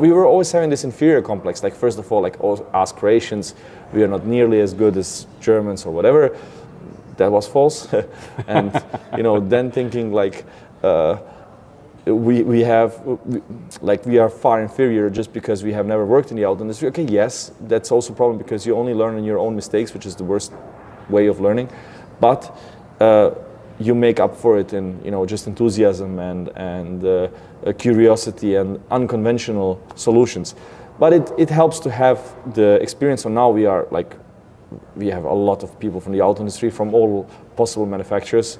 We were always having this inferior complex. Like, first of all, like as Croatians, we are not nearly as good as Germans or whatever. That was false. And then thinking like we are far inferior just because we have never worked in the auto industry. Okay, yes, that's also a problem because you only learn in your own mistakes, which is the worst way of learning. But you make up for it in just enthusiasm and curiosity and unconventional solutions. But it helps to have the experience. So now we have a lot of people from the auto industry, from all possible manufacturers.